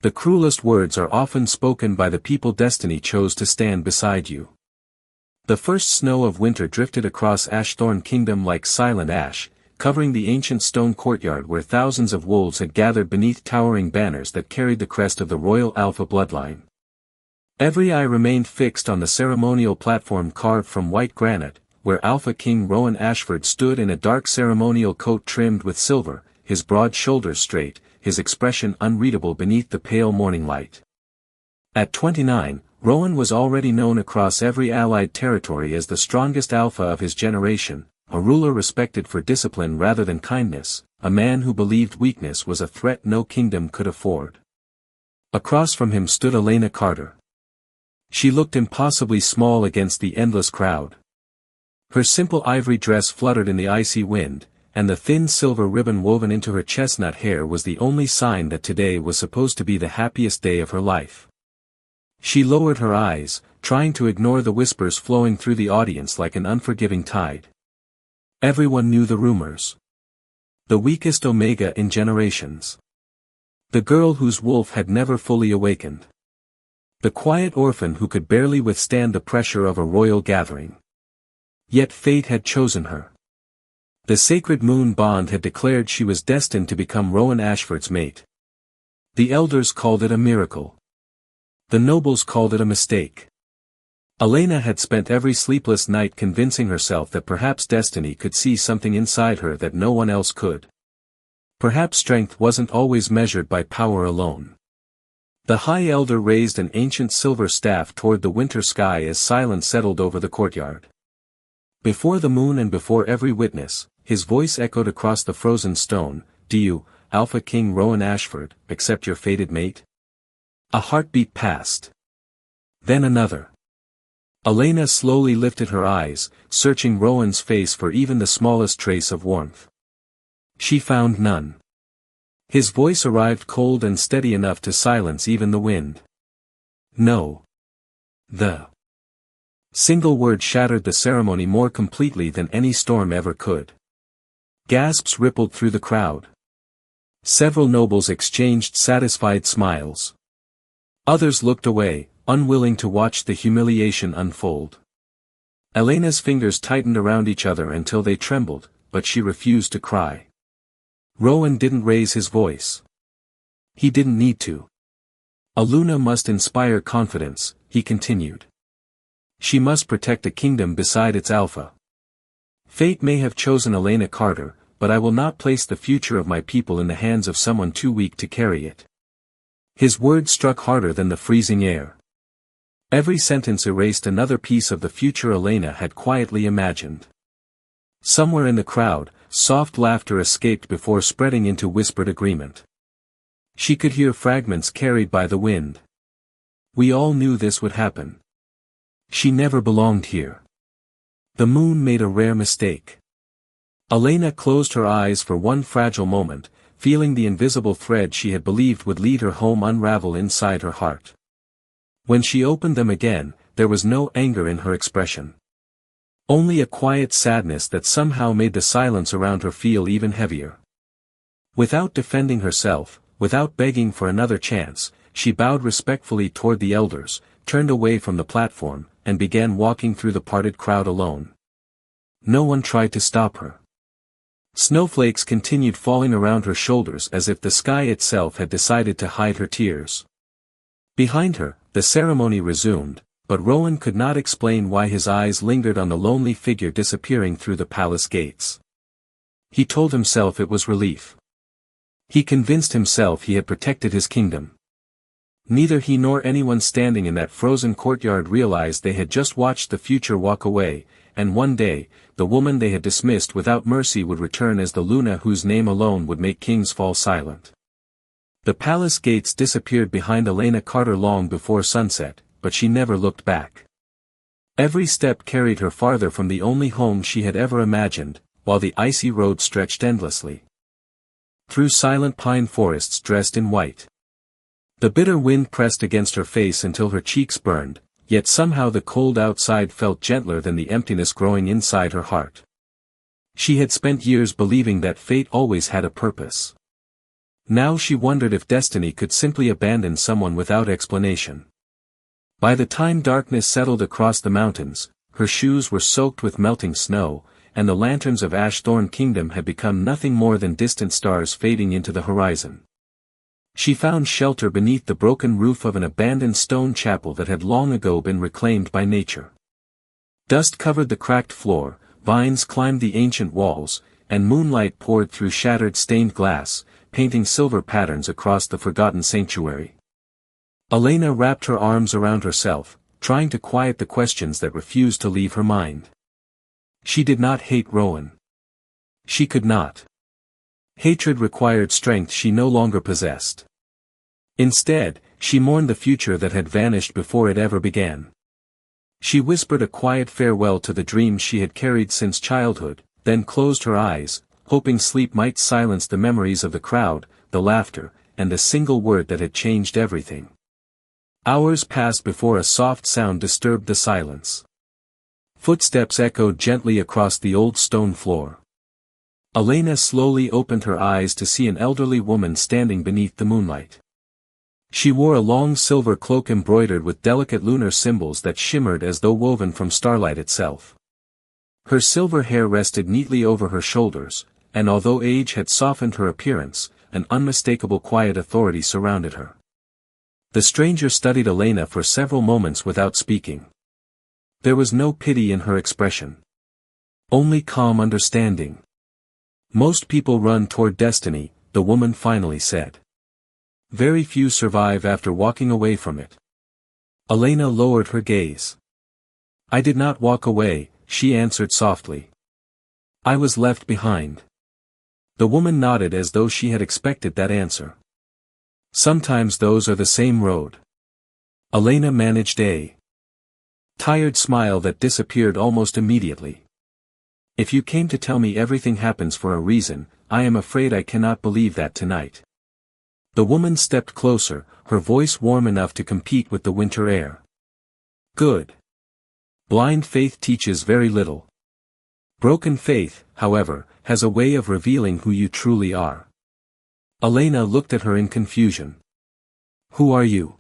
The cruelest words are often spoken by the people destiny chose to stand beside you. The first snow of winter drifted across Ashthorn Kingdom like silent ash, covering the ancient stone courtyard where thousands of wolves had gathered beneath towering banners that carried the crest of the royal Alpha bloodline. Every eye remained fixed on the ceremonial platform carved from white granite, where Alpha King Rowan Ashford stood in a dark ceremonial coat trimmed with silver, his broad shoulders straight, his expression unreadable beneath the pale morning light. At 29, Rowan was already known across every allied territory as the strongest alpha of his generation, a ruler respected for discipline rather than kindness, a man who believed weakness was a threat no kingdom could afford. Across from him stood Elena Carter. She looked impossibly small against the endless crowd. Her simple ivory dress fluttered in the icy wind, and the thin silver ribbon woven into her chestnut hair was the only sign that today was supposed to be the happiest day of her life. She lowered her eyes, trying to ignore the whispers flowing through the audience like an unforgiving tide. Everyone knew the rumors. The weakest Omega in generations. The girl whose wolf had never fully awakened. The quiet orphan who could barely withstand the pressure of a royal gathering. Yet fate had chosen her. The sacred moon bond had declared she was destined to become Rowan Ashford's mate. The elders called it a miracle. The nobles called it a mistake. Elena had spent every sleepless night convincing herself that perhaps destiny could see something inside her that no one else could. Perhaps strength wasn't always measured by power alone. The High Elder raised an ancient silver staff toward the winter sky as silence settled over the courtyard. Before the moon and before every witness, his voice echoed across the frozen stone, "Do you, Alpha King Rowan Ashford, accept your fated mate?" A heartbeat passed. Then another. Elena slowly lifted her eyes, searching Rowan's face for even the smallest trace of warmth. She found none. His voice arrived cold and steady enough to silence even the wind. "No." The single word shattered the ceremony more completely than any storm ever could. Gasps rippled through the crowd. Several nobles exchanged satisfied smiles. Others looked away, unwilling to watch the humiliation unfold. Elena's fingers tightened around each other until they trembled, but she refused to cry. Rowan didn't raise his voice. He didn't need to. Aluna must inspire confidence, he continued. She must protect a kingdom beside its alpha. Fate may have chosen Elena Carter, but I will not place the future of my people in the hands of someone too weak to carry it. His words struck harder than the freezing air. Every sentence erased another piece of the future Elena had quietly imagined. Somewhere in the crowd, soft laughter escaped before spreading into whispered agreement. She could hear fragments carried by the wind. We all knew this would happen. She never belonged here. The moon made a rare mistake. Elena closed her eyes for one fragile moment, feeling the invisible thread she had believed would lead her home unravel inside her heart. When she opened them again, there was no anger in her expression. Only a quiet sadness that somehow made the silence around her feel even heavier. Without defending herself, without begging for another chance, she bowed respectfully toward the elders, turned away from the platform, and began walking through the parted crowd alone. No one tried to stop her. Snowflakes continued falling around her shoulders as if the sky itself had decided to hide her tears. Behind her, the ceremony resumed, but Rowan could not explain why his eyes lingered on the lonely figure disappearing through the palace gates. He told himself it was relief. He convinced himself he had protected his kingdom. Neither he nor anyone standing in that frozen courtyard realized they had just watched the future walk away, and one day, the woman they had dismissed without mercy would return as the Luna whose name alone would make kings fall silent. The palace gates disappeared behind Elena Carter long before sunset, but she never looked back. Every step carried her farther from the only home she had ever imagined, while the icy road stretched endlessly. Through silent pine forests dressed in white. The bitter wind pressed against her face until her cheeks burned, yet somehow the cold outside felt gentler than the emptiness growing inside her heart. She had spent years believing that fate always had a purpose. Now she wondered if destiny could simply abandon someone without explanation. By the time darkness settled across the mountains, her shoes were soaked with melting snow, and the lanterns of Ashthorn Kingdom had become nothing more than distant stars fading into the horizon. She found shelter beneath the broken roof of an abandoned stone chapel that had long ago been reclaimed by nature. Dust covered the cracked floor, vines climbed the ancient walls, and moonlight poured through shattered stained glass, painting silver patterns across the forgotten sanctuary. Elena wrapped her arms around herself, trying to quiet the questions that refused to leave her mind. She did not hate Rowan. She could not. Hatred required strength she no longer possessed. Instead, she mourned the future that had vanished before it ever began. She whispered a quiet farewell to the dreams she had carried since childhood, then closed her eyes, hoping sleep might silence the memories of the crowd, the laughter, and the single word that had changed everything. Hours passed before a soft sound disturbed the silence. Footsteps echoed gently across the old stone floor. Elena slowly opened her eyes to see an elderly woman standing beneath the moonlight. She wore a long silver cloak embroidered with delicate lunar symbols that shimmered as though woven from starlight itself. Her silver hair rested neatly over her shoulders, and although age had softened her appearance, an unmistakable quiet authority surrounded her. The stranger studied Elena for several moments without speaking. There was no pity in her expression. Only calm understanding. Most people run toward destiny, the woman finally said. Very few survive after walking away from it. Elena lowered her gaze. I did not walk away, she answered softly. I was left behind. The woman nodded as though she had expected that answer. Sometimes those are the same road. Elena managed a tired smile that disappeared almost immediately. If you came to tell me everything happens for a reason, I am afraid I cannot believe that tonight. The woman stepped closer, her voice warm enough to compete with the winter air. Good. Blind faith teaches very little. Broken faith, however, has a way of revealing who you truly are. Elena looked at her in confusion. Who are you?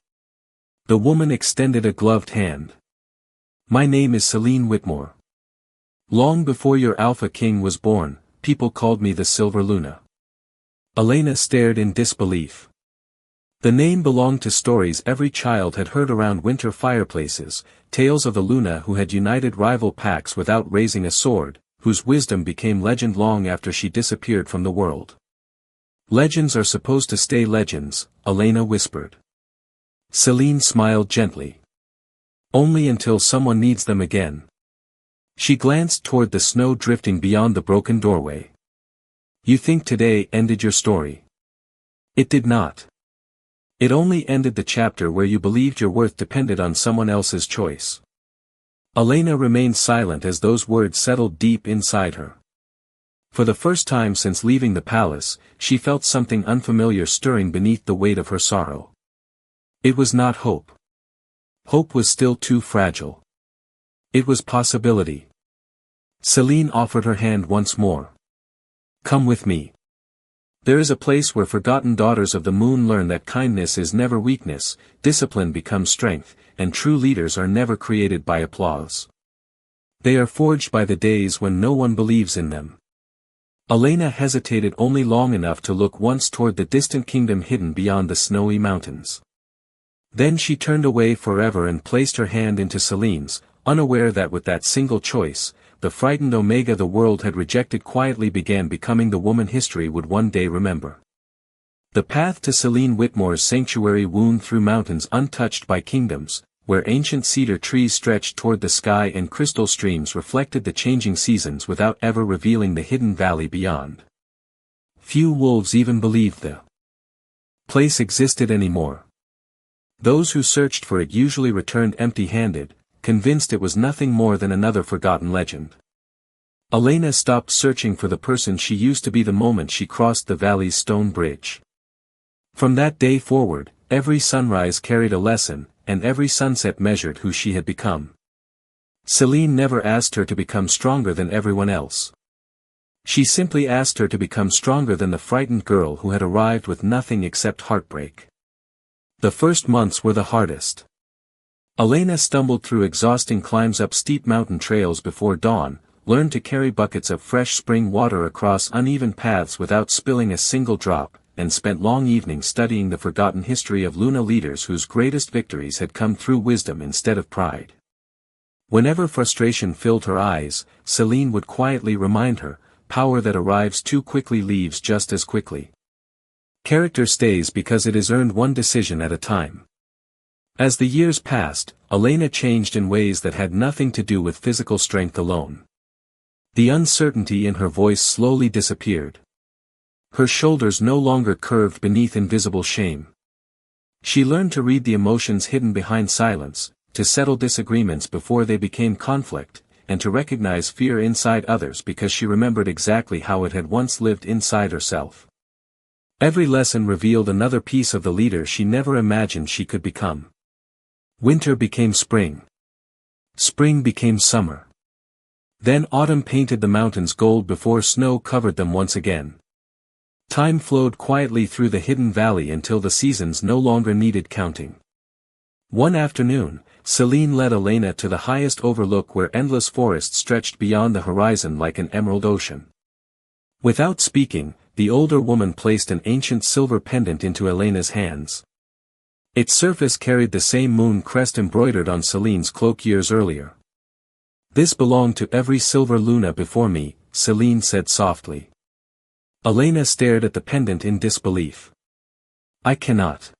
The woman extended a gloved hand. My name is Celine Whitmore. Long before your Alpha King was born, people called me the Silver Luna. Elena stared in disbelief. The name belonged to stories every child had heard around winter fireplaces, tales of the Luna who had united rival packs without raising a sword, whose wisdom became legend long after she disappeared from the world. Legends are supposed to stay legends, Elena whispered. Celine smiled gently. Only until someone needs them again. She glanced toward the snow drifting beyond the broken doorway. You think today ended your story? It did not. It only ended the chapter where you believed your worth depended on someone else's choice. Elena remained silent as those words settled deep inside her. For the first time since leaving the palace, she felt something unfamiliar stirring beneath the weight of her sorrow. It was not hope. Hope was still too fragile. It was possibility. Celine offered her hand once more. Come with me. There is a place where forgotten daughters of the moon learn that kindness is never weakness, discipline becomes strength, and true leaders are never created by applause. They are forged by the days when no one believes in them. Elena hesitated only long enough to look once toward the distant kingdom hidden beyond the snowy mountains. Then she turned away forever and placed her hand into Celine's, unaware that with that single choice, the frightened Omega the world had rejected quietly began becoming the woman history would one day remember. The path to Celine Whitmore's sanctuary wound through mountains untouched by kingdoms, where ancient cedar trees stretched toward the sky and crystal streams reflected the changing seasons without ever revealing the hidden valley beyond. Few wolves even believed the place existed anymore. Those who searched for it usually returned empty-handed, convinced it was nothing more than another forgotten legend. Elena stopped searching for the person she used to be the moment she crossed the valley's stone bridge. From that day forward, every sunrise carried a lesson, and every sunset measured who she had become. Celine never asked her to become stronger than everyone else. She simply asked her to become stronger than the frightened girl who had arrived with nothing except heartbreak. The first months were the hardest. Elena stumbled through exhausting climbs up steep mountain trails before dawn, learned to carry buckets of fresh spring water across uneven paths without spilling a single drop, and spent long evenings studying the forgotten history of Luna leaders whose greatest victories had come through wisdom instead of pride. Whenever frustration filled her eyes, Celine would quietly remind her, power that arrives too quickly leaves just as quickly. Character stays because it is earned one decision at a time. As the years passed, Elena changed in ways that had nothing to do with physical strength alone. The uncertainty in her voice slowly disappeared. Her shoulders no longer curved beneath invisible shame. She learned to read the emotions hidden behind silence, to settle disagreements before they became conflict, and to recognize fear inside others because she remembered exactly how it had once lived inside herself. Every lesson revealed another piece of the leader she never imagined she could become. Winter became spring. Spring became summer. Then autumn painted the mountains gold before snow covered them once again. Time flowed quietly through the hidden valley until the seasons no longer needed counting. One afternoon, Celine led Elena to the highest overlook where endless forests stretched beyond the horizon like an emerald ocean. Without speaking, the older woman placed an ancient silver pendant into Elena's hands. Its surface carried the same moon crest embroidered on Celine's cloak years earlier. "This belonged to every silver Luna before me," Celine said softly. Elena stared at the pendant in disbelief. "I cannot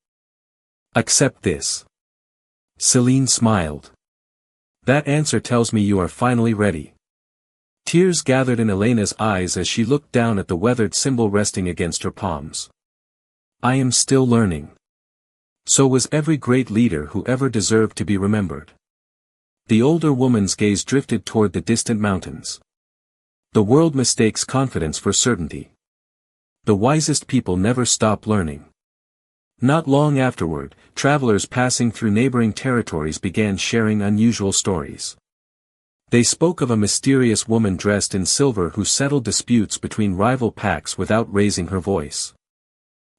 accept this." Celine smiled. "That answer tells me you are finally ready." Tears gathered in Elena's eyes as she looked down at the weathered symbol resting against her palms. "I am still learning." So was every great leader who ever deserved to be remembered. The older woman's gaze drifted toward the distant mountains. The world mistakes confidence for certainty. The wisest people never stop learning. Not long afterward, travelers passing through neighboring territories began sharing unusual stories. They spoke of a mysterious woman dressed in silver who settled disputes between rival packs without raising her voice.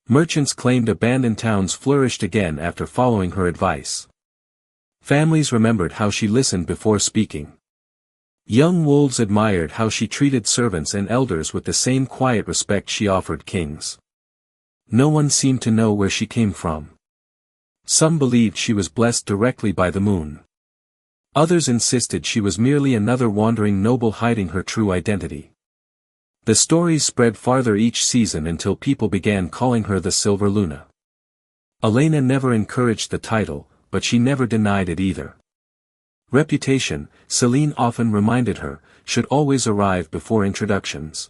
Merchants claimed abandoned towns flourished again after following her advice. Families remembered how she listened before speaking. Young wolves admired how she treated servants and elders with the same quiet respect she offered kings. No one seemed to know where she came from. Some believed she was blessed directly by the moon. Others insisted she was merely another wandering noble hiding her true identity. The stories spread farther each season until people began calling her the Silver Luna. Elena never encouraged the title, but she never denied it either. Reputation, Celine often reminded her, should always arrive before introductions.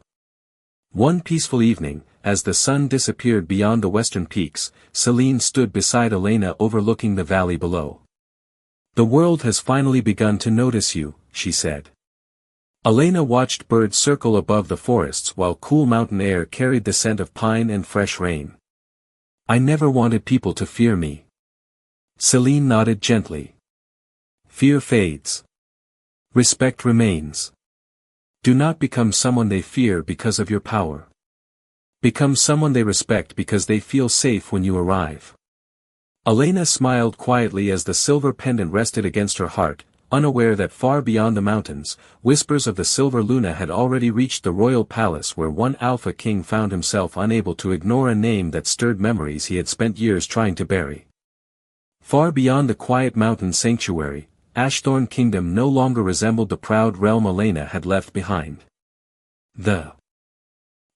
One peaceful evening, as the sun disappeared beyond the western peaks, Celine stood beside Elena overlooking the valley below. "The world has finally begun to notice you," she said. Elena watched birds circle above the forests while cool mountain air carried the scent of pine and fresh rain. "I never wanted people to fear me." Celine nodded gently. "Fear fades. Respect remains. Do not become someone they fear because of your power. Become someone they respect because they feel safe when you arrive." Elena smiled quietly as the silver pendant rested against her heart, unaware that far beyond the mountains, whispers of the Silver Luna had already reached the royal palace where one alpha king found himself unable to ignore a name that stirred memories he had spent years trying to bury. Far beyond the quiet mountain sanctuary, Ashthorn Kingdom no longer resembled the proud realm Elena had left behind. The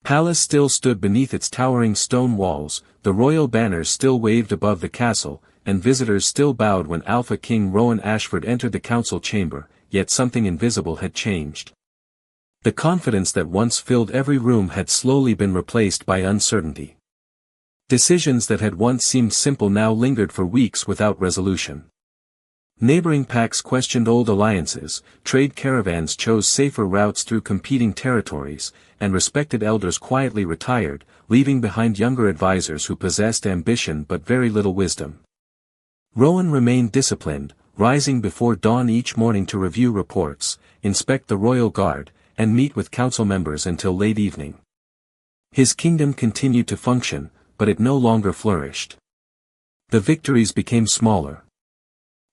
palace still stood beneath its towering stone walls, the royal banners still waved above the castle, and visitors still bowed when Alpha King Rowan Ashford entered the council chamber, yet something invisible had changed. The confidence that once filled every room had slowly been replaced by uncertainty. Decisions that had once seemed simple now lingered for weeks without resolution. Neighboring packs questioned old alliances, trade caravans chose safer routes through competing territories, and respected elders quietly retired, leaving behind younger advisors who possessed ambition but very little wisdom. Rowan remained disciplined, rising before dawn each morning to review reports, inspect the royal guard, and meet with council members until late evening. His kingdom continued to function, but it no longer flourished. The victories became smaller.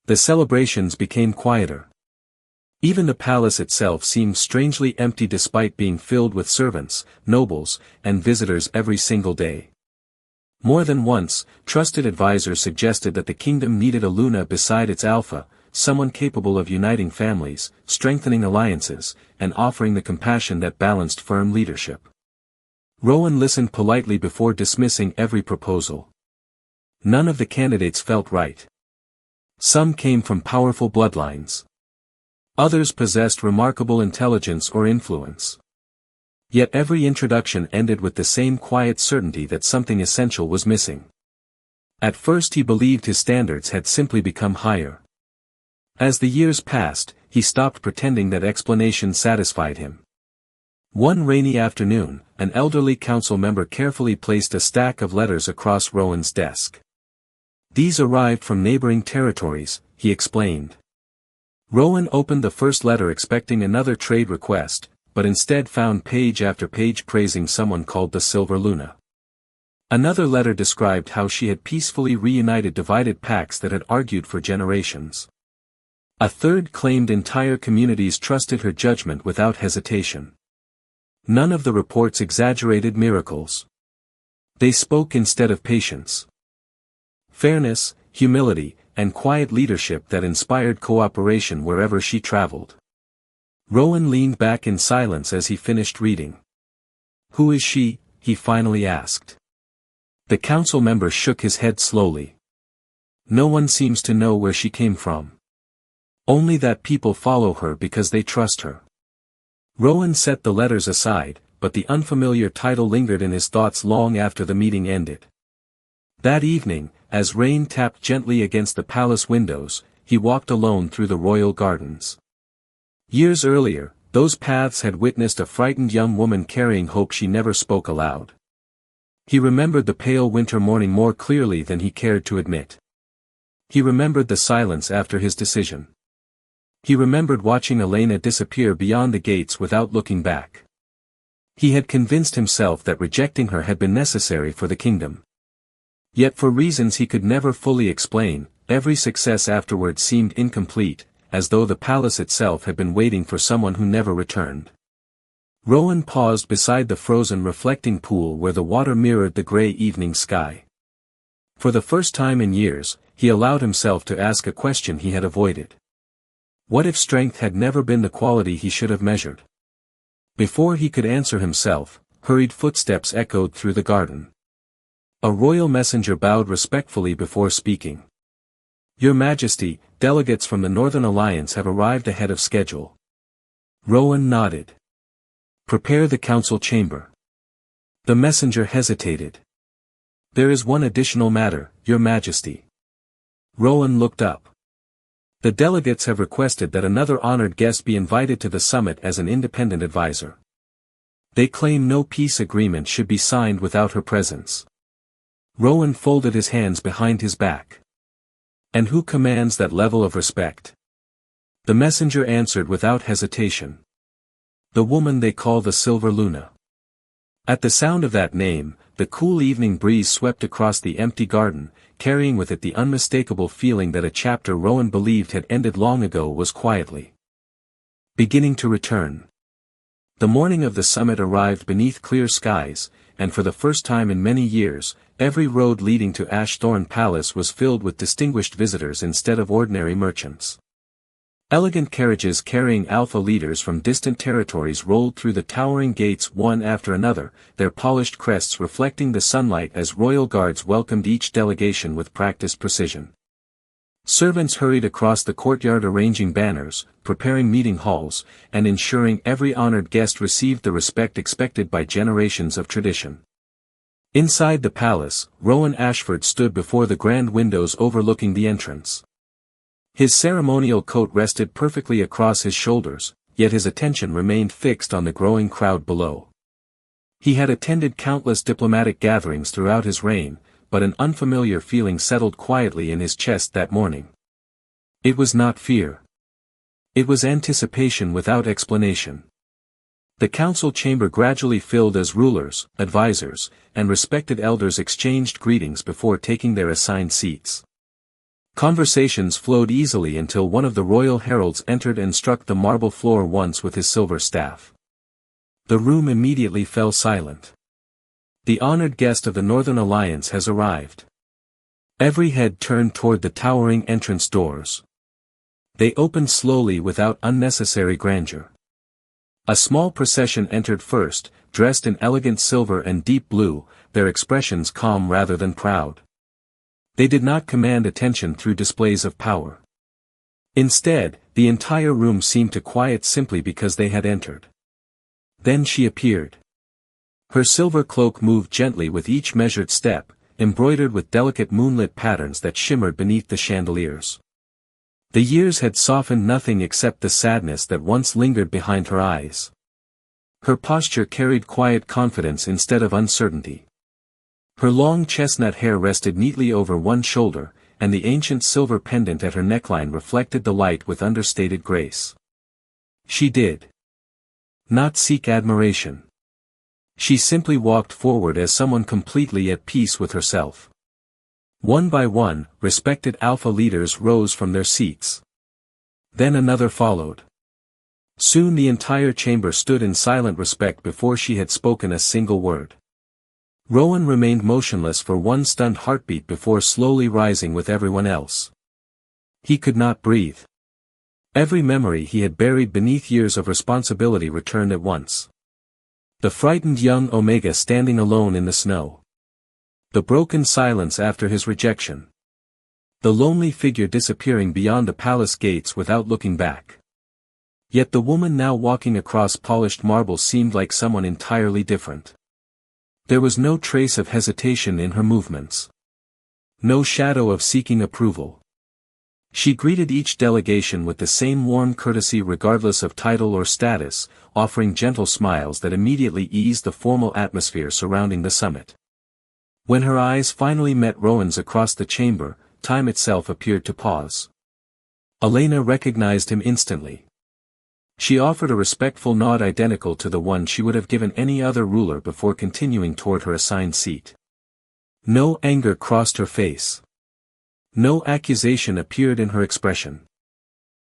The celebrations became quieter. Even the palace itself seemed strangely empty despite being filled with servants, nobles, and visitors every single day. More than once, trusted advisors suggested that the kingdom needed a Luna beside its Alpha, someone capable of uniting families, strengthening alliances, and offering the compassion that balanced firm leadership. Rowan listened politely before dismissing every proposal. None of the candidates felt right. Some came from powerful bloodlines. Others possessed remarkable intelligence or influence. Yet every introduction ended with the same quiet certainty that something essential was missing. At first he believed his standards had simply become higher. As the years passed, he stopped pretending that explanations satisfied him. One rainy afternoon, an elderly council member carefully placed a stack of letters across Rowan's desk. These arrived from neighboring territories, he explained. Rowan opened the first letter expecting another trade request, but instead found page after page praising someone called the Silver Luna. Another letter described how she had peacefully reunited divided pacts that had argued for generations. A third claimed entire communities trusted her judgment without hesitation. None of the reports exaggerated miracles. They spoke instead of patience, fairness, humility, and quiet leadership that inspired cooperation wherever she traveled. Rowan leaned back in silence as he finished reading. "Who is she?" he finally asked. The council member shook his head slowly. "No one seems to know where she came from. Only that people follow her because they trust her." Rowan set the letters aside, but the unfamiliar title lingered in his thoughts long after the meeting ended. That evening, as rain tapped gently against the palace windows, he walked alone through the royal gardens. Years earlier, those paths had witnessed a frightened young woman carrying hope she never spoke aloud. He remembered the pale winter morning more clearly than he cared to admit. He remembered the silence after his decision. He remembered watching Elena disappear beyond the gates without looking back. He had convinced himself that rejecting her had been necessary for the kingdom. Yet for reasons he could never fully explain, every success afterward seemed incomplete, as though the palace itself had been waiting for someone who never returned. Rowan paused beside the frozen reflecting pool where the water mirrored the gray evening sky. For the first time in years, he allowed himself to ask a question he had avoided. What if strength had never been the quality he should have measured? Before he could answer himself, hurried footsteps echoed through the garden. A royal messenger bowed respectfully before speaking. "Your Majesty, delegates from the Northern Alliance have arrived ahead of schedule." Rowan nodded. "Prepare the council chamber." The messenger hesitated. "There is one additional matter, Your Majesty." Rowan looked up. "The delegates have requested that another honored guest be invited to the summit as an independent advisor. They claim no peace agreement should be signed without her presence." Rowan folded his hands behind his back. "And who commands that level of respect?" The messenger answered without hesitation. "The woman they call the Silver Luna." At the sound of that name, the cool evening breeze swept across the empty garden, carrying with it the unmistakable feeling that a chapter Rowan believed had ended long ago was quietly beginning to return. The morning of the summit arrived beneath clear skies, and for the first time in many years, every road leading to Ashthorne Palace was filled with distinguished visitors instead of ordinary merchants. Elegant carriages carrying alpha leaders from distant territories rolled through the towering gates one after another, their polished crests reflecting the sunlight as royal guards welcomed each delegation with practiced precision. Servants hurried across the courtyard arranging banners, preparing meeting halls, and ensuring every honored guest received the respect expected by generations of tradition. Inside the palace, Rowan Ashford stood before the grand windows overlooking the entrance. His ceremonial coat rested perfectly across his shoulders, yet his attention remained fixed on the growing crowd below. He had attended countless diplomatic gatherings throughout his reign, but an unfamiliar feeling settled quietly in his chest that morning. It was not fear. It was anticipation without explanation. The council chamber gradually filled as rulers, advisors, and respected elders exchanged greetings before taking their assigned seats. Conversations flowed easily until one of the royal heralds entered and struck the marble floor once with his silver staff. The room immediately fell silent. The honored guest of the Northern Alliance has arrived. Every head turned toward the towering entrance doors. They opened slowly without unnecessary grandeur. A small procession entered first, dressed in elegant silver and deep blue, their expressions calm rather than proud. They did not command attention through displays of power. Instead, the entire room seemed to quiet simply because they had entered. Then she appeared. Her silver cloak moved gently with each measured step, embroidered with delicate moonlit patterns that shimmered beneath the chandeliers. The years had softened nothing except the sadness that once lingered behind her eyes. Her posture carried quiet confidence instead of uncertainty. Her long chestnut hair rested neatly over one shoulder, and the ancient silver pendant at her neckline reflected the light with understated grace. She did not seek admiration. She simply walked forward as someone completely at peace with herself. One by one, respected alpha leaders rose from their seats. Then another followed. Soon the entire chamber stood in silent respect before she had spoken a single word. Rowan remained motionless for one stunned heartbeat before slowly rising with everyone else. He could not breathe. Every memory he had buried beneath years of responsibility returned at once. The frightened young Omega standing alone in the snow. The broken silence after his rejection. The lonely figure disappearing beyond the palace gates without looking back. Yet the woman now walking across polished marble seemed like someone entirely different. There was no trace of hesitation in her movements. No shadow of seeking approval. She greeted each delegation with the same warm courtesy regardless of title or status, offering gentle smiles that immediately eased the formal atmosphere surrounding the summit. When her eyes finally met Rowan's across the chamber, time itself appeared to pause. Elena recognized him instantly. She offered a respectful nod identical to the one she would have given any other ruler before continuing toward her assigned seat. No anger crossed her face. No accusation appeared in her expression.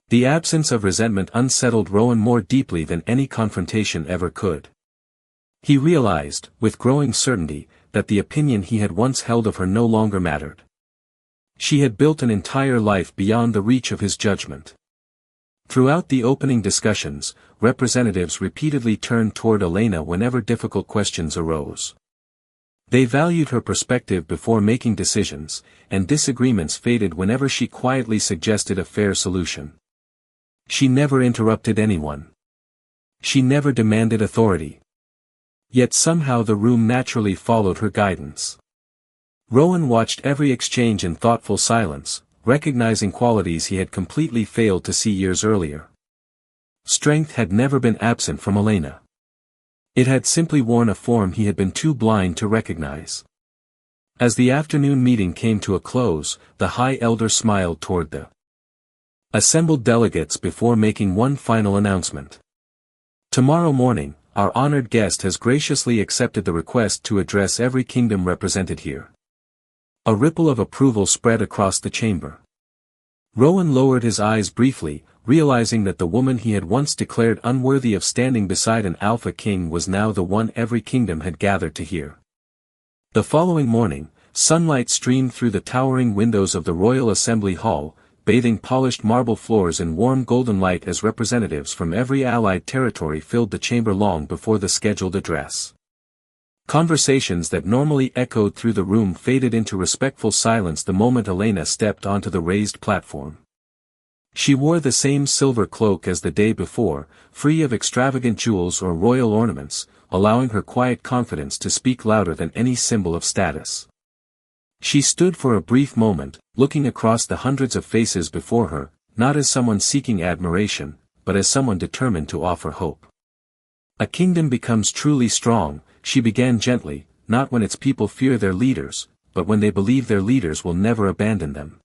The absence of resentment unsettled Rowan more deeply than any confrontation ever could. He realized, with growing certainty, that the opinion he had once held of her no longer mattered. She had built an entire life beyond the reach of his judgment. Throughout the opening discussions, representatives repeatedly turned toward Elena whenever difficult questions arose. They valued her perspective before making decisions, and disagreements faded whenever she quietly suggested a fair solution. She never interrupted anyone. She never demanded authority. Yet somehow the room naturally followed her guidance. Rowan watched every exchange in thoughtful silence, recognizing qualities he had completely failed to see years earlier. Strength had never been absent from Elena. It had simply worn a form he had been too blind to recognize. As the afternoon meeting came to a close, the High Elder smiled toward the assembled delegates before making one final announcement. Tomorrow morning, our honored guest has graciously accepted the request to address every kingdom represented here. A ripple of approval spread across the chamber. Rowan lowered his eyes briefly, realizing that the woman he had once declared unworthy of standing beside an alpha king was now the one every kingdom had gathered to hear. The following morning, sunlight streamed through the towering windows of the Royal Assembly Hall, bathing polished marble floors in warm golden light as representatives from every allied territory filled the chamber long before the scheduled address. Conversations that normally echoed through the room faded into respectful silence the moment Elena stepped onto the raised platform. She wore the same silver cloak as the day before, free of extravagant jewels or royal ornaments, allowing her quiet confidence to speak louder than any symbol of status. She stood for a brief moment, looking across the hundreds of faces before her, not as someone seeking admiration, but as someone determined to offer hope. A kingdom becomes truly strong, she began gently, not when its people fear their leaders, but when they believe their leaders will never abandon them.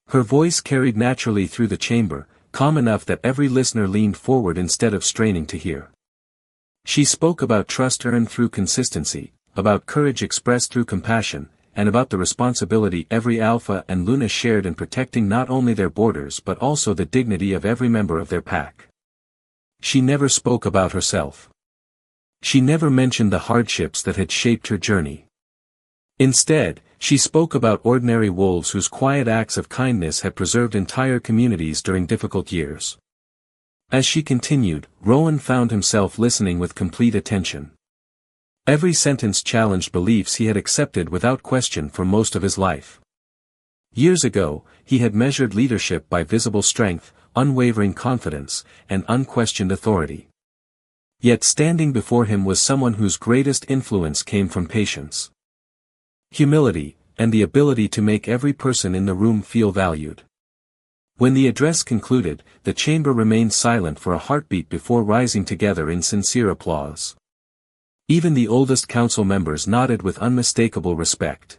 Her voice carried naturally through the chamber, calm enough that every listener leaned forward instead of straining to hear. She spoke about trust earned through consistency, about courage expressed through compassion, and about the responsibility every Alpha and Luna shared in protecting not only their borders but also the dignity of every member of their pack. She never spoke about herself. She never mentioned the hardships that had shaped her journey. Instead, she spoke about ordinary wolves whose quiet acts of kindness had preserved entire communities during difficult years. As she continued, Rowan found himself listening with complete attention. Every sentence challenged beliefs he had accepted without question for most of his life. Years ago, he had measured leadership by visible strength, unwavering confidence, and unquestioned authority. Yet standing before him was someone whose greatest influence came from patience, humility, and the ability to make every person in the room feel valued. When the address concluded, the chamber remained silent for a heartbeat before rising together in sincere applause. Even the oldest council members nodded with unmistakable respect.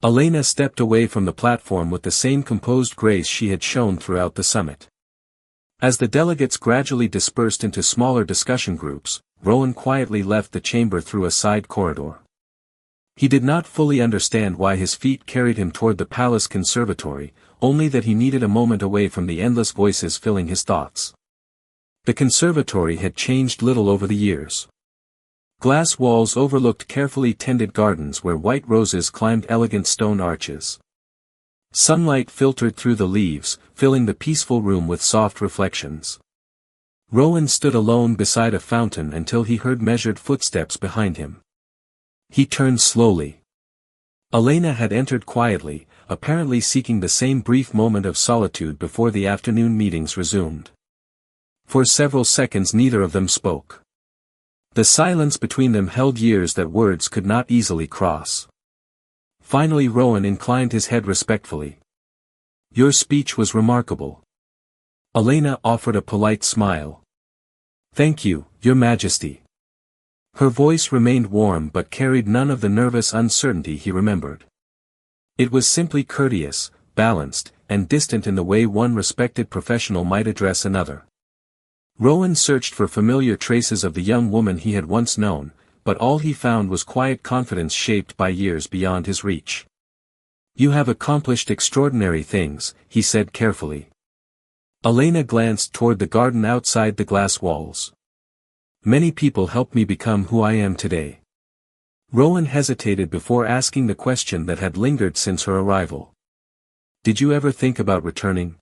Elena stepped away from the platform with the same composed grace she had shown throughout the summit. As the delegates gradually dispersed into smaller discussion groups, Rowan quietly left the chamber through a side corridor. He did not fully understand why his feet carried him toward the palace conservatory, only that he needed a moment away from the endless voices filling his thoughts. The conservatory had changed little over the years. Glass walls overlooked carefully tended gardens where white roses climbed elegant stone arches. Sunlight filtered through the leaves, filling the peaceful room with soft reflections. Rowan stood alone beside a fountain until he heard measured footsteps behind him. He turned slowly. Elena had entered quietly, apparently seeking the same brief moment of solitude before the afternoon meetings resumed. For several seconds neither of them spoke. The silence between them held years that words could not easily cross. Finally Rowan inclined his head respectfully. "Your speech was remarkable." Elena offered a polite smile. "Thank you, Your Majesty." Her voice remained warm but carried none of the nervous uncertainty he remembered. It was simply courteous, balanced, and distant in the way one respected professional might address another. Rowan searched for familiar traces of the young woman he had once known, but all he found was quiet confidence shaped by years beyond his reach. "You have accomplished extraordinary things," he said carefully. Elena glanced toward the garden outside the glass walls. "Many people helped me become who I am today." Rowan hesitated before asking the question that had lingered since her arrival. "Did you ever think about returning?"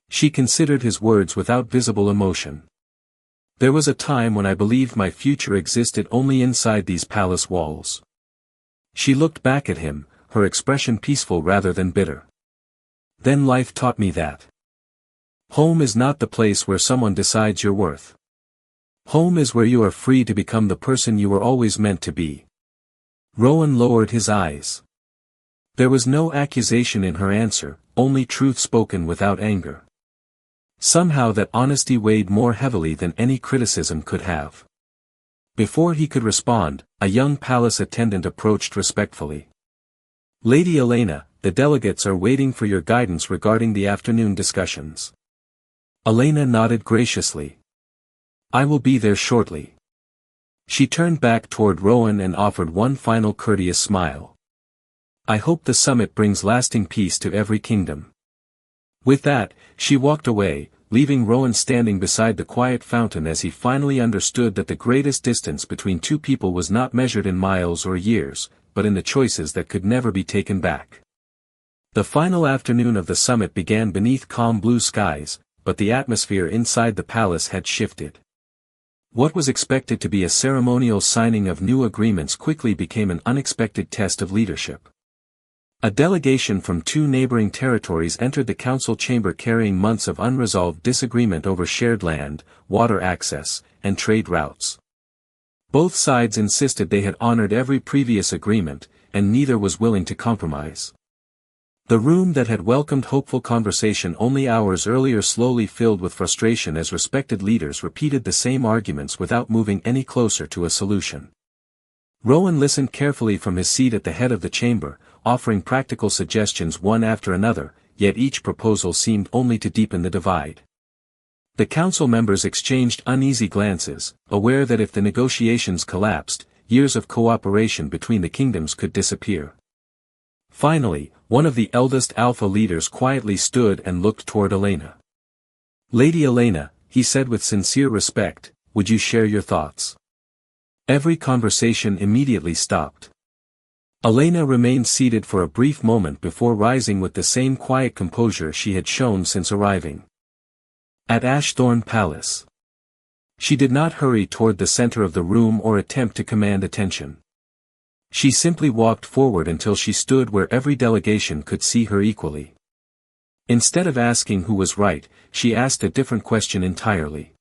She considered his words without visible emotion. "There was a time when I believed my future existed only inside these palace walls." She looked back at him, her expression peaceful rather than bitter. "Then life taught me that home is not the place where someone decides your worth. Home is where you are free to become the person you were always meant to be." Rowan lowered his eyes. There was no accusation in her answer, only truth spoken without anger. Somehow that honesty weighed more heavily than any criticism could have. Before he could respond, a young palace attendant approached respectfully. "Lady Elena, the delegates are waiting for your guidance regarding the afternoon discussions." Elena nodded graciously. "I will be there shortly." She turned back toward Rowan and offered one final courteous smile. "I hope the summit brings lasting peace to every kingdom." With that, she walked away, leaving Rowan standing beside the quiet fountain as he finally understood that the greatest distance between two people was not measured in miles or years, but in the choices that could never be taken back. The final afternoon of the summit began beneath calm blue skies, but the atmosphere inside the palace had shifted. What was expected to be a ceremonial signing of new agreements quickly became an unexpected test of leadership. A delegation from two neighboring territories entered the council chamber carrying months of unresolved disagreement over shared land, water access, and trade routes. Both sides insisted they had honored every previous agreement, and neither was willing to compromise. The room that had welcomed hopeful conversation only hours earlier slowly filled with frustration as respected leaders repeated the same arguments without moving any closer to a solution. Rowan listened carefully from his seat at the head of the chamber, offering practical suggestions one after another, yet each proposal seemed only to deepen the divide. The council members exchanged uneasy glances, aware that if the negotiations collapsed, years of cooperation between the kingdoms could disappear. Finally, one of the eldest Alpha leaders quietly stood and looked toward Elena. "Lady Elena," he said with sincere respect, "would you share your thoughts?" Every conversation immediately stopped. Elena remained seated for a brief moment before rising with the same quiet composure she had shown since arriving at Ashthorn Palace. She did not hurry toward the center of the room or attempt to command attention. She simply walked forward until she stood where every delegation could see her equally. Instead of asking who was right, she asked a different question entirely.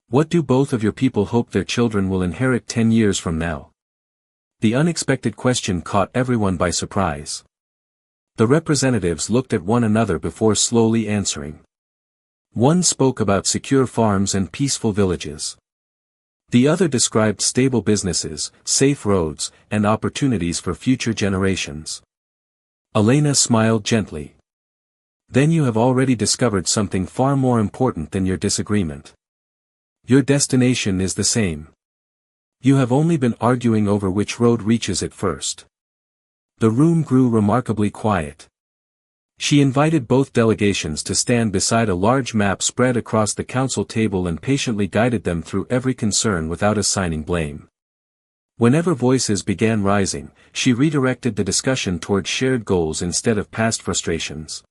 "What do both of your people hope their children will inherit 10 years from now?" The unexpected question caught everyone by surprise. The representatives looked at one another before slowly answering. One spoke about secure farms and peaceful villages. The other described stable businesses, safe roads, and opportunities for future generations. Elena smiled gently. "Then you have already discovered something far more important than your disagreement. Your destination is the same. You have only been arguing over which road reaches it first." The room grew remarkably quiet. She invited both delegations to stand beside a large map spread across the council table and patiently guided them through every concern without assigning blame. Whenever voices began rising, she redirected the discussion toward shared goals instead of past frustrations.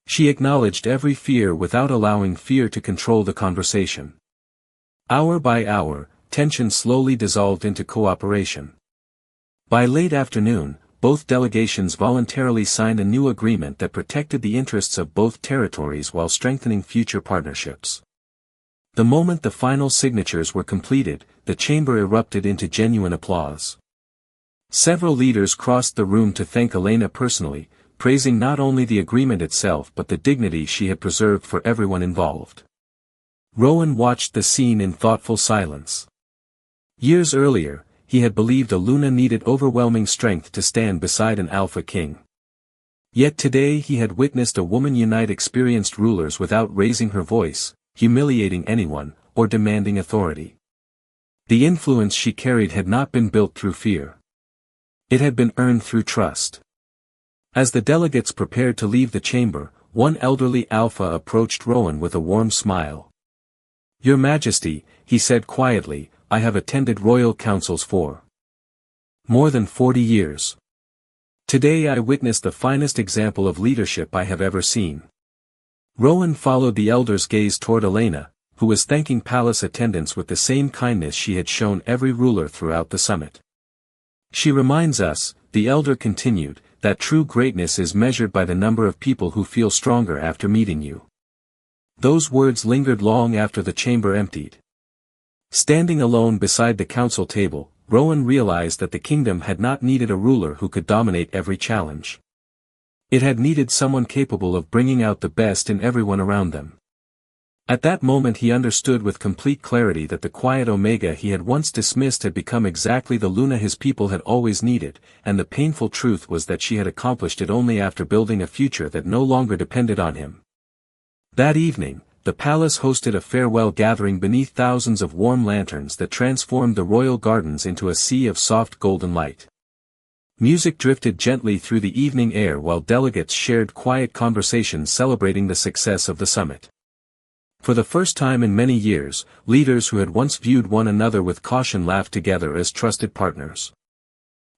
She acknowledged every fear without allowing fear to control the conversation. Hour by hour, tension slowly dissolved into cooperation. By late afternoon, both delegations voluntarily signed a new agreement that protected the interests of both territories while strengthening future partnerships. The moment the final signatures were completed, the chamber erupted into genuine applause. Several leaders crossed the room to thank Elena personally, praising not only the agreement itself but the dignity she had preserved for everyone involved. Rowan watched the scene in thoughtful silence. Years earlier, he had believed a Luna needed overwhelming strength to stand beside an Alpha king. Yet today he had witnessed a woman unite experienced rulers without raising her voice, humiliating anyone, or demanding authority. The influence she carried had not been built through fear. It had been earned through trust. As the delegates prepared to leave the chamber, one elderly Alpha approached Rowan with a warm smile. "Your Majesty," he said quietly, "I have attended royal councils for more than 40 years. Today I witnessed the finest example of leadership I have ever seen." Rowan followed the elder's gaze toward Elena, who was thanking palace attendants with the same kindness she had shown every ruler throughout the summit. "She reminds us," the elder continued, "that true greatness is measured by the number of people who feel stronger after meeting you." Those words lingered long after the chamber emptied. Standing alone beside the council table, Rowan realized that the kingdom had not needed a ruler who could dominate every challenge. It had needed someone capable of bringing out the best in everyone around them. At that moment he understood with complete clarity that the quiet Omega he had once dismissed had become exactly the Luna his people had always needed, and the painful truth was that she had accomplished it only after building a future that no longer depended on him. That evening, the palace hosted a farewell gathering beneath thousands of warm lanterns that transformed the royal gardens into a sea of soft golden light. Music drifted gently through the evening air while delegates shared quiet conversations celebrating the success of the summit. For the first time in many years, leaders who had once viewed one another with caution laughed together as trusted partners.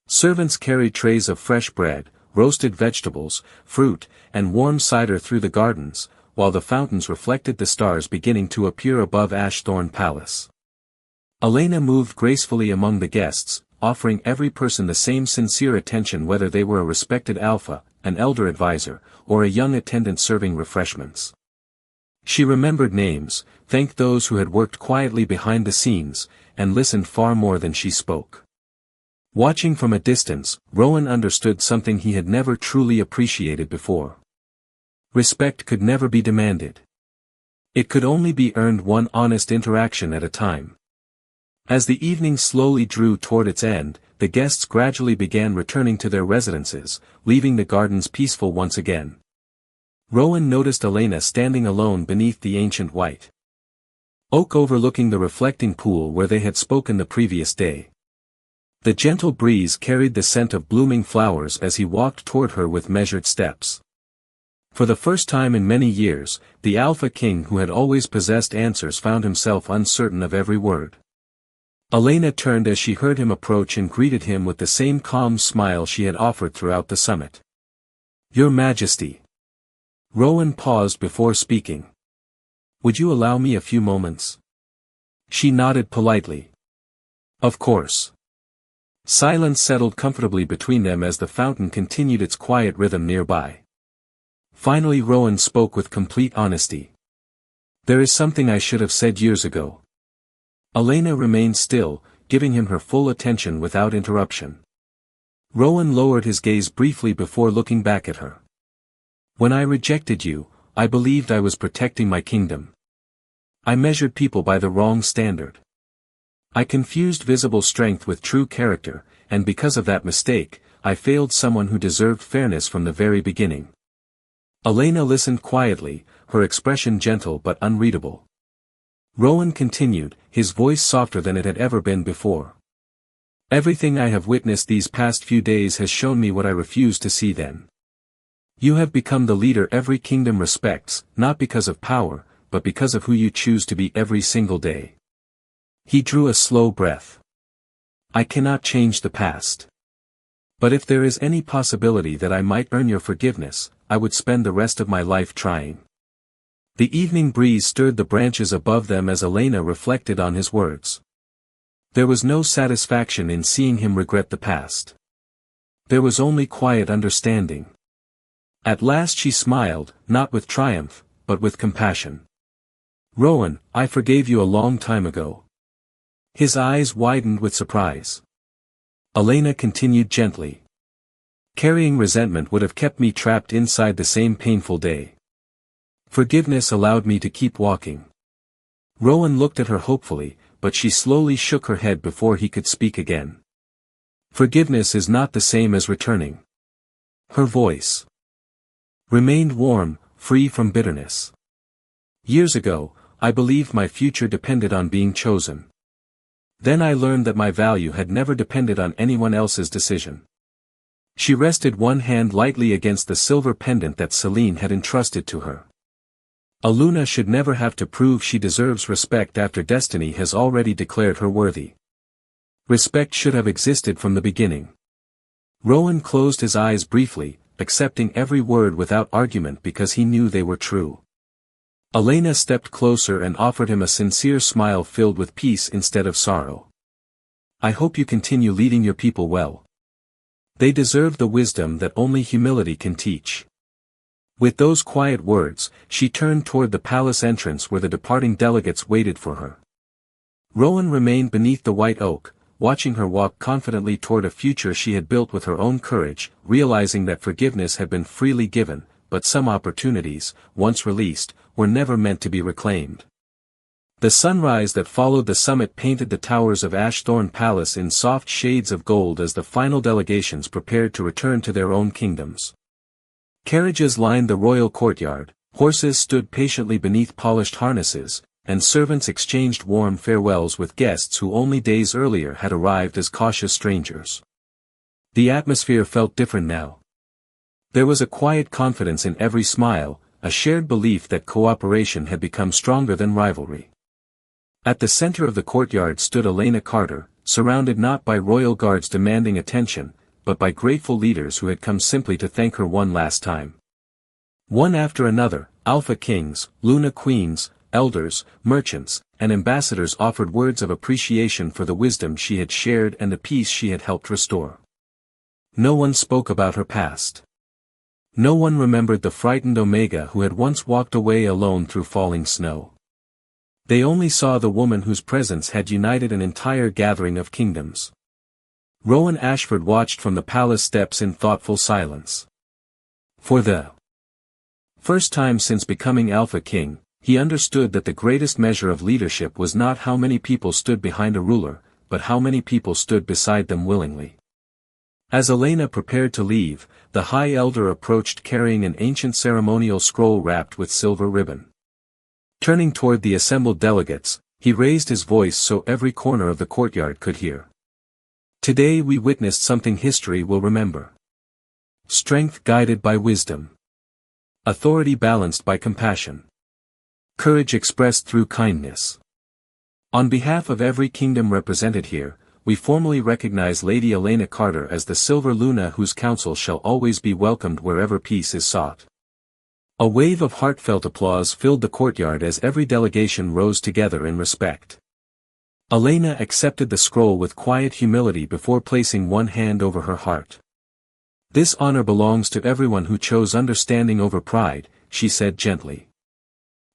Servants carried trays of fresh bread, roasted vegetables, fruit, and warm cider through the gardens, while the fountains reflected the stars beginning to appear above Ashthorn Palace. Elena moved gracefully among the guests, offering every person the same sincere attention whether they were a respected Alpha, an elder advisor, or a young attendant serving refreshments. She remembered names, thanked those who had worked quietly behind the scenes, and listened far more than she spoke. Watching from a distance, Rowan understood something he had never truly appreciated before. Respect could never be demanded. It could only be earned one honest interaction at a time. As the evening slowly drew toward its end, the guests gradually began returning to their residences, leaving the gardens peaceful once again. Rowan noticed Elena standing alone beneath the ancient white oak overlooking the reflecting pool where they had spoken the previous day. The gentle breeze carried the scent of blooming flowers as he walked toward her with measured steps. For the first time in many years, the Alpha King who had always possessed answers found himself uncertain of every word. Elena turned as she heard him approach and greeted him with the same calm smile she had offered throughout the summit. "Your Majesty." Rowan paused before speaking. "Would you allow me a few moments?" She nodded politely. "Of course." Silence settled comfortably between them as the fountain continued its quiet rhythm nearby. Finally Rowan spoke with complete honesty. "There is something I should have said years ago." Elena remained still, giving him her full attention without interruption. Rowan lowered his gaze briefly before looking back at her. "When I rejected you, I believed I was protecting my kingdom. I measured people by the wrong standard. I confused visible strength with true character, and because of that mistake, I failed someone who deserved fairness from the very beginning." Elena listened quietly, her expression gentle but unreadable. Rowan continued, his voice softer than it had ever been before. "Everything I have witnessed these past few days has shown me what I refused to see then. You have become the leader every kingdom respects, not because of power, but because of who you choose to be every single day." He drew a slow breath. "I cannot change the past. But if there is any possibility that I might earn your forgiveness, I would spend the rest of my life trying." The evening breeze stirred the branches above them as Elena reflected on his words. There was no satisfaction in seeing him regret the past. There was only quiet understanding. At last she smiled, not with triumph, but with compassion. "Rowan, I forgave you a long time ago." His eyes widened with surprise. Elena continued gently. "Carrying resentment would have kept me trapped inside the same painful day. Forgiveness allowed me to keep walking." Rowan looked at her hopefully, but she slowly shook her head before he could speak again. "Forgiveness is not the same as returning." Her voice remained warm, free from bitterness. "Years ago, I believed my future depended on being chosen. Then I learned that my value had never depended on anyone else's decision." She rested one hand lightly against the silver pendant that Celine had entrusted to her. "A Luna should never have to prove she deserves respect after destiny has already declared her worthy. Respect should have existed from the beginning." Rowan closed his eyes briefly, accepting every word without argument because he knew they were true. Elena stepped closer and offered him a sincere smile filled with peace instead of sorrow. "I hope you continue leading your people well. They deserve the wisdom that only humility can teach." With those quiet words, she turned toward the palace entrance where the departing delegates waited for her. Rowan remained beneath the white oak, watching her walk confidently toward a future she had built with her own courage, realizing that forgiveness had been freely given, but some opportunities, once released, were never meant to be reclaimed. The sunrise that followed the summit painted the towers of Ashthorn Palace in soft shades of gold as the final delegations prepared to return to their own kingdoms. Carriages lined the royal courtyard, horses stood patiently beneath polished harnesses, and servants exchanged warm farewells with guests who only days earlier had arrived as cautious strangers. The atmosphere felt different now. There was a quiet confidence in every smile, a shared belief that cooperation had become stronger than rivalry. At the center of the courtyard stood Elena Carter, surrounded not by royal guards demanding attention, but by grateful leaders who had come simply to thank her one last time. One after another, Alpha Kings, Luna Queens, elders, merchants, and ambassadors offered words of appreciation for the wisdom she had shared and the peace she had helped restore. No one spoke about her past. No one remembered the frightened Omega who had once walked away alone through falling snow. They only saw the woman whose presence had united an entire gathering of kingdoms. Rowan Ashford watched from the palace steps in thoughtful silence. For the first time since becoming Alpha King, he understood that the greatest measure of leadership was not how many people stood behind a ruler, but how many people stood beside them willingly. As Elena prepared to leave, the High Elder approached carrying an ancient ceremonial scroll wrapped with silver ribbon. Turning toward the assembled delegates, he raised his voice so every corner of the courtyard could hear. Today we witnessed something history will remember. Strength guided by wisdom. Authority balanced by compassion. Courage expressed through kindness. On behalf of every kingdom represented here, we formally recognize Lady Elena Carter as the Silver Luna whose counsel shall always be welcomed wherever peace is sought. A wave of heartfelt applause filled the courtyard as every delegation rose together in respect. Elena accepted the scroll with quiet humility before placing one hand over her heart. This honor belongs to everyone who chose understanding over pride, she said gently.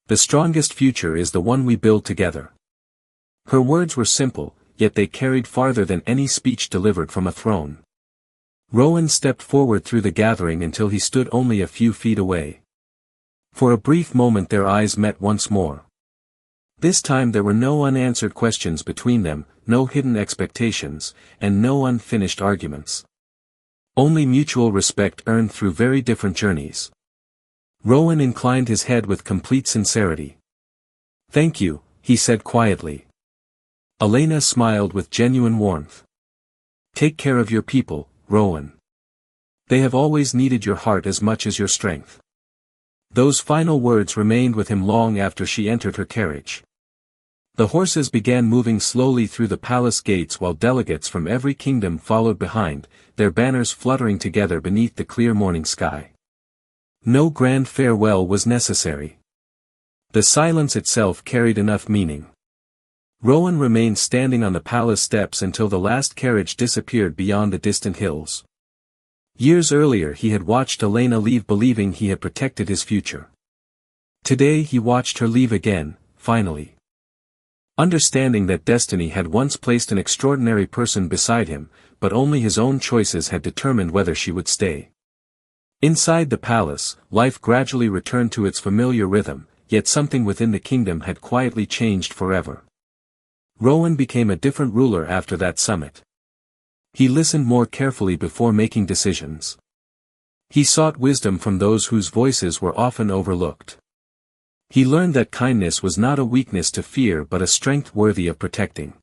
The strongest future is the one we build together. Her words were simple, yet they carried farther than any speech delivered from a throne. Rowan stepped forward through the gathering until he stood only a few feet away. For a brief moment their eyes met once more. This time there were no unanswered questions between them, no hidden expectations, and no unfinished arguments. Only mutual respect earned through very different journeys. Rowan inclined his head with complete sincerity. "Thank you," he said quietly. Elena smiled with genuine warmth. "Take care of your people, Rowan. They have always needed your heart as much as your strength." Those final words remained with him long after she entered her carriage. The horses began moving slowly through the palace gates while delegates from every kingdom followed behind, their banners fluttering together beneath the clear morning sky. No grand farewell was necessary. The silence itself carried enough meaning. Rowan remained standing on the palace steps until the last carriage disappeared beyond the distant hills. Years earlier he had watched Elena leave believing he had protected his future. Today he watched her leave again, finally. Understanding that destiny had once placed an extraordinary person beside him, but only his own choices had determined whether she would stay. Inside the palace, life gradually returned to its familiar rhythm, yet something within the kingdom had quietly changed forever. Rowan became a different ruler after that summit. He listened more carefully before making decisions. He sought wisdom from those whose voices were often overlooked. He learned that kindness was not a weakness to fear but a strength worthy of protecting.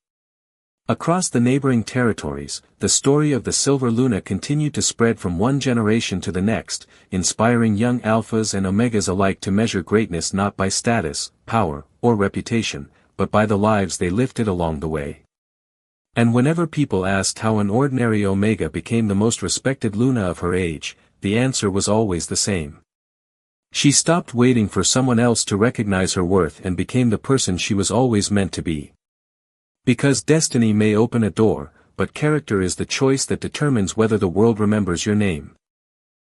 Across the neighboring territories, the story of the Silver Luna continued to spread from one generation to the next, inspiring young alphas and omegas alike to measure greatness not by status, power, or reputation, but by the lives they lifted along the way. And whenever people asked how an ordinary omega became the most respected Luna of her age, the answer was always the same. She stopped waiting for someone else to recognize her worth and became the person she was always meant to be. Because destiny may open a door, but character is the choice that determines whether the world remembers your name.